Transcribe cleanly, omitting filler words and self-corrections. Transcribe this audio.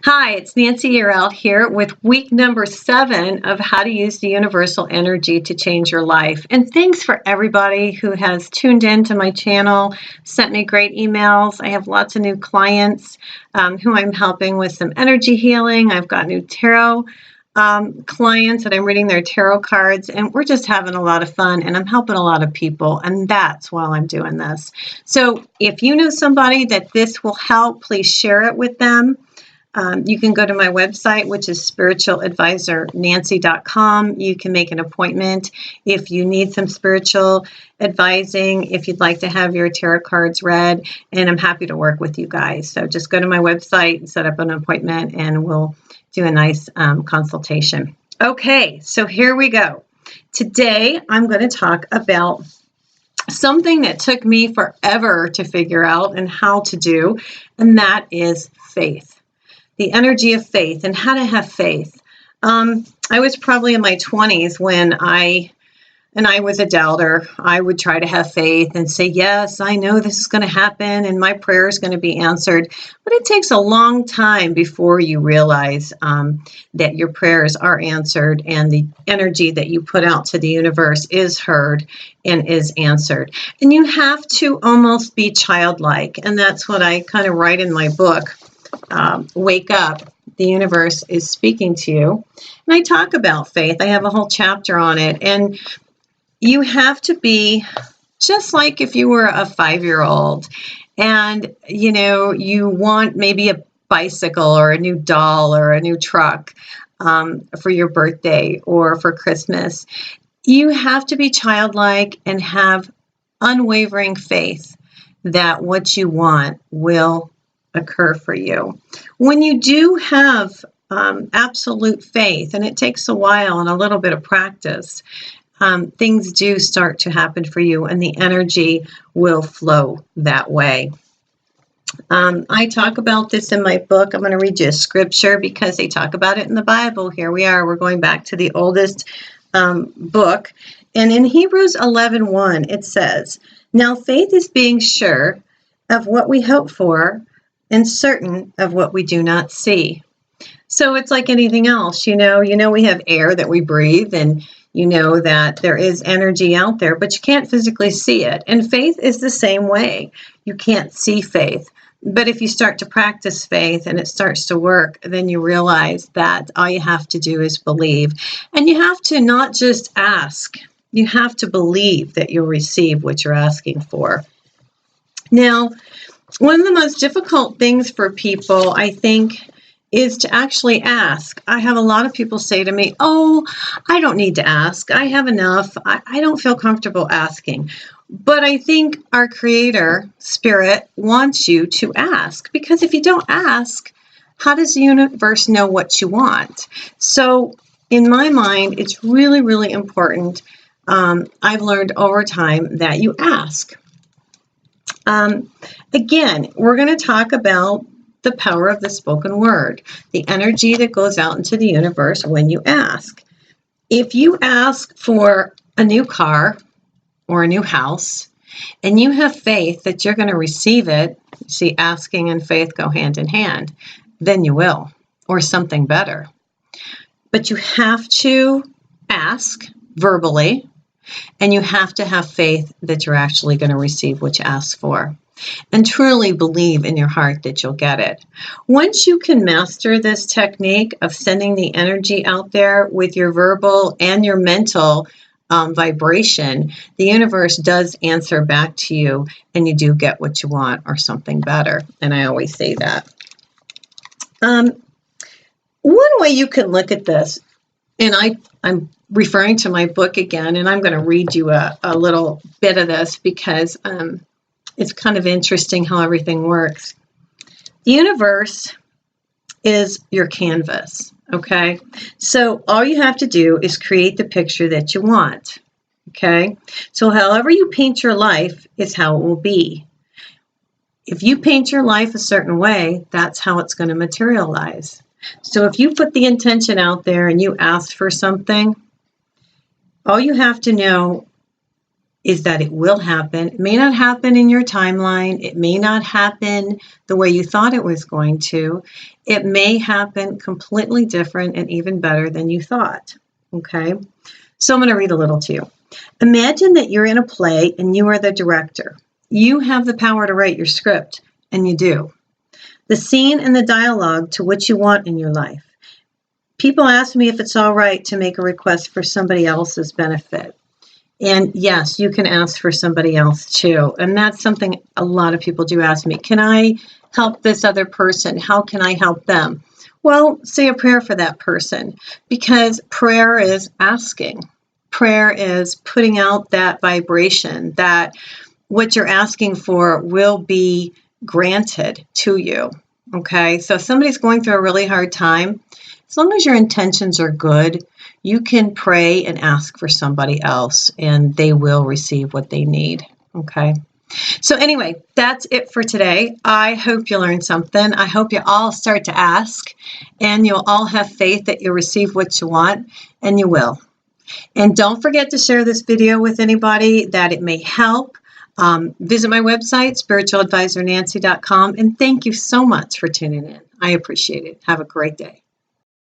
Hi, it's Nancy Yearout here with week number 7 of how to use the universal energy to change your life. And thanks for everybody who has tuned in to my channel, sent me great emails. I have lots of new clients who I'm helping with some energy healing. I've got new tarot clients that I'm reading their tarot cards, and we're just having a lot of fun, and I'm helping a lot of people, and that's why I'm doing this. So if you know somebody that this will help, please share it with them. You can go to my website, which is spiritualadvisernancy.com. You can make an appointment if you need some spiritual advising, if you'd like to have your tarot cards read, and I'm happy to work with you guys. So just go to my website and set up an appointment, and we'll do a nice consultation. Okay, so here we go. Today, I'm going to talk about something that took me forever to figure out and how to do, and that is faith. The energy of faith and how to have faith. I was probably in my 20s when I was a doubter. I would try to have faith and say, yes, I know this is going to happen and my prayer is going to be answered. But it takes a long time before you realize that your prayers are answered and the energy that you put out to the universe is heard and is answered. And you have to almost be childlike. And that's what I kind of write in my book. Wake up, the universe is speaking to you. And I talk about faith. I have a whole chapter on it. And you have to be just like if you were a 5-year-old and, you want maybe a bicycle or a new doll or a new truck for your birthday or for Christmas. You have to be childlike and have unwavering faith that what you want will occur for you. When you do have absolute faith, and it takes a while and a little bit of practice, things do start to happen for you and the energy will flow that way. I talk about this in my book. I'm going to read you a scripture because they talk about it in the Bible. Here we are. We're going back to the oldest book. And in Hebrews 11:1, it says, "Now faith is being sure of what we hope for and certain of what we do not see." So it's like anything else, we have air that we breathe and you know that there is energy out there, but you can't physically see it. And faith is the same way. You can't see faith. But if you start to practice faith and it starts to work, then you realize that all you have to do is believe. And you have to not just ask, you have to believe that you'll receive what you're asking for. Now, one of the most difficult things for people, I think, is to actually ask. I have a lot of people say to me, oh, I don't need to ask. I have enough. I don't feel comfortable asking. But I think our Creator, Spirit, wants you to ask. Because if you don't ask, how does the universe know what you want? So in my mind, it's really, really important. I've learned over time that you ask. Again, we're going to talk about the power of the spoken word, the energy that goes out into the universe when you ask. If you ask for a new car or a new house, and you have faith that you're going to receive it, see, asking and faith go hand in hand, then you will, or something better. But you have to ask verbally, and you have to have faith that you're actually going to receive what you ask for. And truly believe in your heart that you'll get it. Once you can master this technique of sending the energy out there with your verbal and your mental vibration, the universe does answer back to you and you do get what you want or something better. And I always say that. One way you can look at this, and I'm referring to my book again, and I'm going to read you a little bit of this because it's kind of interesting how everything works. The universe is your canvas, okay? So all you have to do is create the picture that you want, okay? So however you paint your life is how it will be. If you paint your life a certain way, that's how it's going to materialize. So if you put the intention out there and you ask for something, all you have to know is that it will happen. It may not happen in your timeline. It may not happen the way you thought it was going to. It may happen completely different and even better than you thought. Okay? So I'm going to read a little to you. Imagine that you're in a play and you are the director. You have the power to write your script, and you do. The scene and the dialogue to what you want in your life. People ask me if it's all right to make a request for somebody else's benefit. And yes, you can ask for somebody else too. And that's something a lot of people do ask me. Can I help this other person? How can I help them? Well, say a prayer for that person, because prayer is asking. Prayer is putting out that vibration that what you're asking for will be granted to you. Okay, so if somebody's going through a really hard time, as long as your intentions are good, you can pray and ask for somebody else, and they will receive what they need. Okay. So anyway, that's it for today. I hope you learned something. I hope you all start to ask, and you'll all have faith that you'll receive what you want, and you will. And don't forget to share this video with anybody that it may help. Visit my website, spiritualadvisornancy.com, and thank you so much for tuning in. I appreciate it. Have a great day.